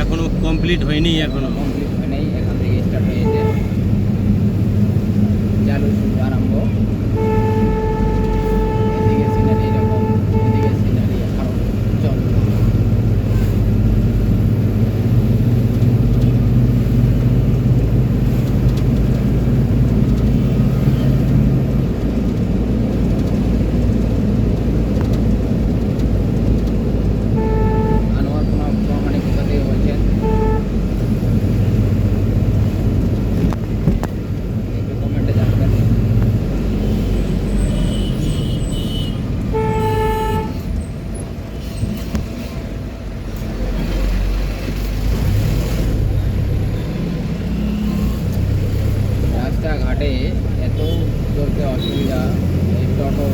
এখনো কমপ্লিট হয়নি, এখনো কমপ্লিট হয় নাই, এখান থেকে স্টার্ট হয়েছে, চালু শুরু আরম্ভ। এদিকে সিনারি এরকম, এদিকে সিনারি আরো চলবে। আনোয়ার প্রমাণিক কোথা থেকে বলছেন? একটু কমেন্টে জানাবেন। রাস্তাঘাটে এত চলতে অসুবিধা, এই টোটো